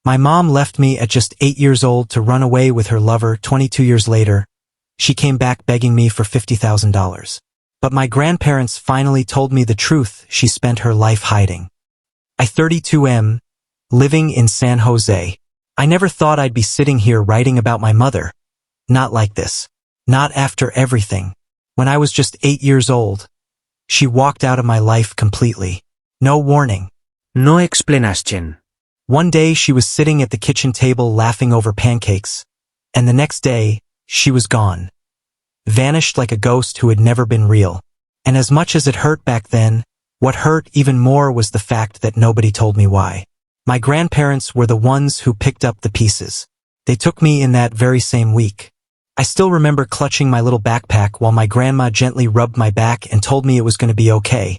My mom left me at just 8 years old to run away with her lover. 22 years later, she came back begging me for $50,000. But my grandparents finally told me the truth she spent her life hiding. I 32 living in San Jose. I never thought I'd be sitting here writing about my mother. Not like this. Not after everything. When I was just 8 years old, she walked out of my life completely. No warning. No explanation. One day she was sitting at the kitchen table laughing over pancakes, and the next day, she was gone. Vanished like a ghost who had never been real. And as much as it hurt back then, what hurt even more was the fact that nobody told me why. My grandparents were the ones who picked up the pieces. They took me in that very same week. I still remember clutching my little backpack while my grandma gently rubbed my back and told me it was going to be okay.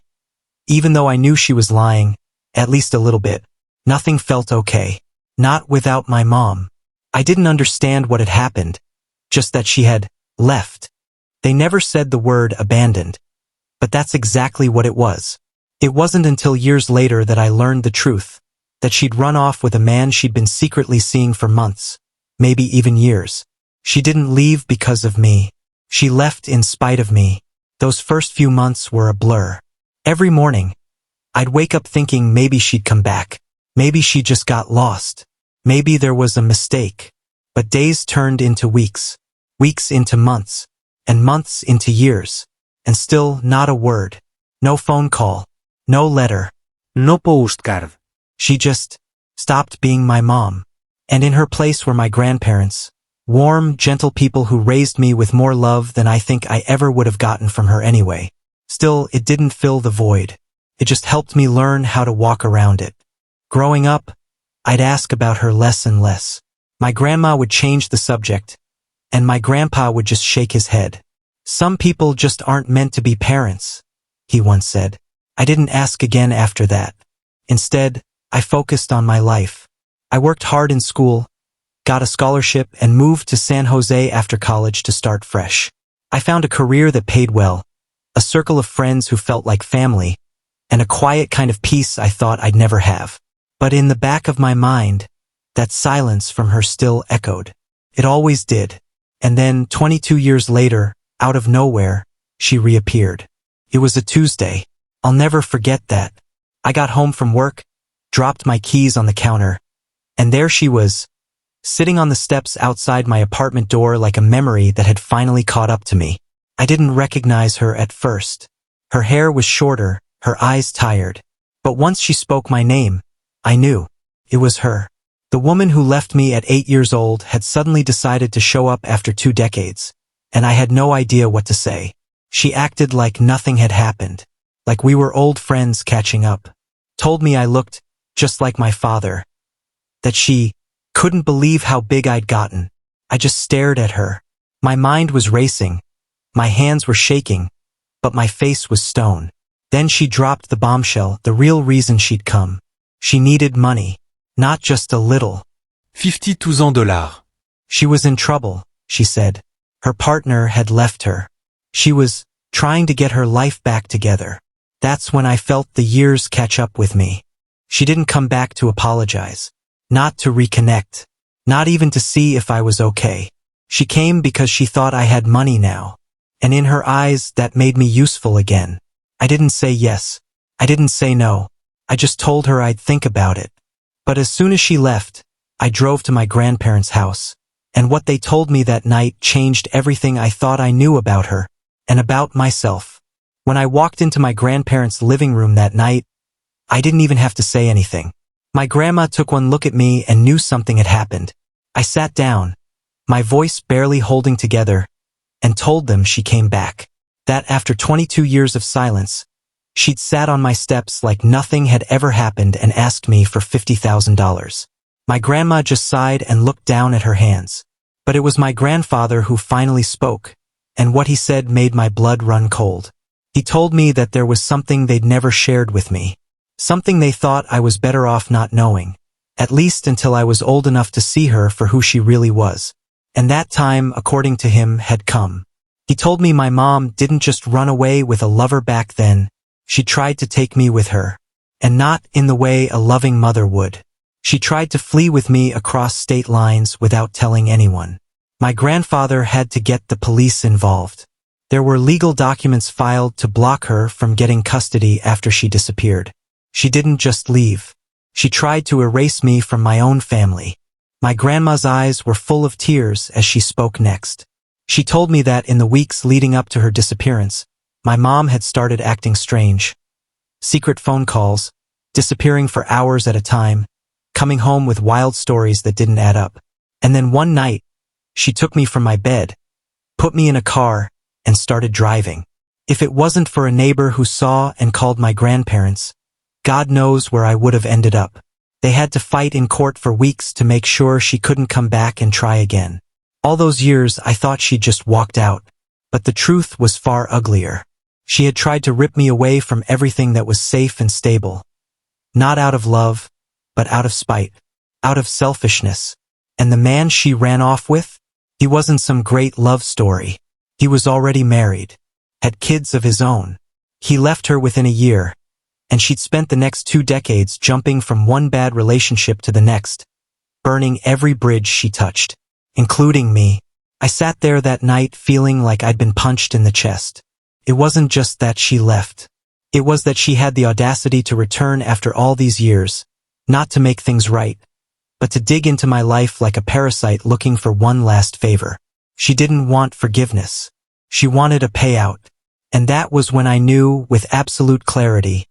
Even though I knew she was lying, at least a little bit, nothing felt okay. Not without my mom. I didn't understand what had happened, just that she had left. They never said the word abandoned, but that's exactly what it was. It wasn't until years later that I learned the truth, that she'd run off with a man she'd been secretly seeing for months, maybe even years. She didn't leave because of me. She left in spite of me. Those first few months were a blur. Every morning, I'd wake up thinking maybe she'd come back. Maybe she just got lost. Maybe there was a mistake. But days turned into weeks, weeks into months, and months into years. And still not a word. No phone call. No letter. No postcard. She just stopped being my mom. And in her place were my grandparents. Warm, gentle people who raised me with more love than I think I ever would have gotten from her anyway. Still, it didn't fill the void. It just helped me learn how to walk around it. Growing up, I'd ask about her less and less. My grandma would change the subject, and my grandpa would just shake his head. Some people just aren't meant to be parents, he once said. I didn't ask again after that. Instead, I focused on my life. I worked hard in school, got a scholarship, and moved to San Jose after college to start fresh. I found a career that paid well, a circle of friends who felt like family, and a quiet kind of peace I thought I'd never have. But in the back of my mind, that silence from her still echoed. It always did. And then, 22 years later, out of nowhere, she reappeared. It was a Tuesday. I'll never forget that. I got home from work, dropped my keys on the counter, and there she was, sitting on the steps outside my apartment door like a memory that had finally caught up to me. I didn't recognize her at first. Her hair was shorter, her eyes tired. But once she spoke my name, I knew. It was her. The woman who left me at 8 years old had suddenly decided to show up after 2 decades, and I had no idea what to say. She acted like nothing had happened, like we were old friends catching up. Told me I looked just like my father, that she couldn't believe how big I'd gotten. I just stared at her. My mind was racing, my hands were shaking, but my face was stone. Then she dropped the bombshell, the real reason she'd come. She needed money, not just a little. $52,000. She was in trouble, she said. Her partner had left her. She was trying to get her life back together. That's when I felt the years catch up with me. She didn't come back to apologize. Not to reconnect. Not even to see if I was okay. She came because she thought I had money now. And in her eyes, that made me useful again. I didn't say yes. I didn't say no. I just told her I'd think about it. But as soon as she left, I drove to my grandparents' house. And what they told me that night changed everything I thought I knew about her, and about myself. When I walked into my grandparents' living room that night, I didn't even have to say anything. My grandma took one look at me and knew something had happened. I sat down, my voice barely holding together, and told them she came back. That after 22 years of silence, she'd sat on my steps like nothing had ever happened and asked me for $50,000. My grandma just sighed and looked down at her hands. But it was my grandfather who finally spoke, and what he said made my blood run cold. He told me that there was something they'd never shared with me. Something they thought I was better off not knowing, at least until I was old enough to see her for who she really was. And that time, according to him, had come. He told me my mom didn't just run away with a lover back then, she tried to take me with her. And not in the way a loving mother would. She tried to flee with me across state lines without telling anyone. My grandfather had to get the police involved. There were legal documents filed to block her from getting custody after she disappeared. She didn't just leave. She tried to erase me from my own family. My grandma's eyes were full of tears as she spoke next. She told me that in the weeks leading up to her disappearance, my mom had started acting strange. Secret phone calls, disappearing for hours at a time, coming home with wild stories that didn't add up. And then one night, she took me from my bed, put me in a car, and started driving. If it wasn't for a neighbor who saw and called my grandparents, God knows where I would have ended up. They had to fight in court for weeks to make sure she couldn't come back and try again. All those years I thought she'd just walked out, but the truth was far uglier. She had tried to rip me away from everything that was safe and stable. Not out of love, but out of spite, out of selfishness. And the man she ran off with? He wasn't some great love story. He was already married, had kids of his own. He left her within a year, and she'd spent the next 2 decades jumping from one bad relationship to the next, burning every bridge she touched, including me. I sat there that night feeling like I'd been punched in the chest. It wasn't just that she left. It was that she had the audacity to return after all these years, not to make things right, but to dig into my life like a parasite looking for one last favor. She didn't want forgiveness. She wanted a payout. And that was when I knew with absolute clarity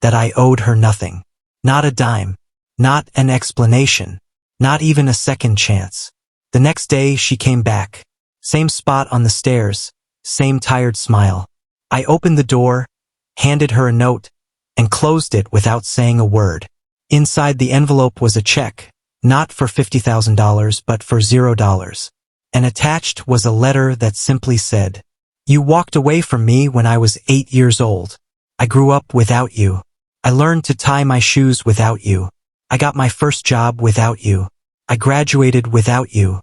that I owed her nothing. Not a dime. Not an explanation. Not even a second chance. The next day she came back. Same spot on the stairs. Same tired smile. I opened the door, handed her a note, and closed it without saying a word. Inside the envelope was a check, not for $50,000 but for $0. And attached was a letter that simply said, "You walked away from me when I was 8 years old. I grew up without you. I learned to tie my shoes without you. I got my first job without you. I graduated without you."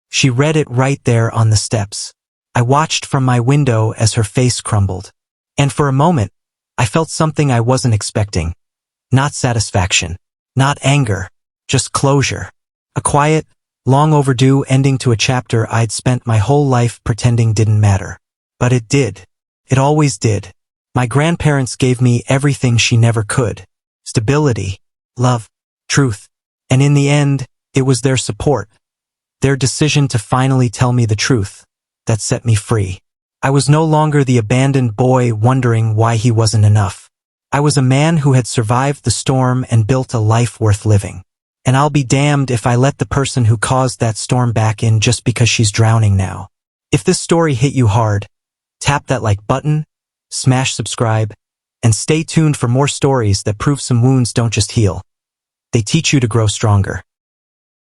She read it right there on the steps. I watched from my window as her face crumbled. And for a moment, I felt something I wasn't expecting. Not satisfaction. Not anger. Just closure. A quiet, long overdue ending to a chapter I'd spent my whole life pretending didn't matter. But it did. It always did. My grandparents gave me everything she never could. Stability, love, truth. And in the end, it was their support, their decision to finally tell me the truth, that set me free. I was no longer the abandoned boy wondering why he wasn't enough. I was a man who had survived the storm and built a life worth living. And I'll be damned if I let the person who caused that storm back in just because she's drowning now. If this story hit you hard, tap that like button, smash subscribe, and stay tuned for more stories that prove some wounds don't just heal. They teach you to grow stronger.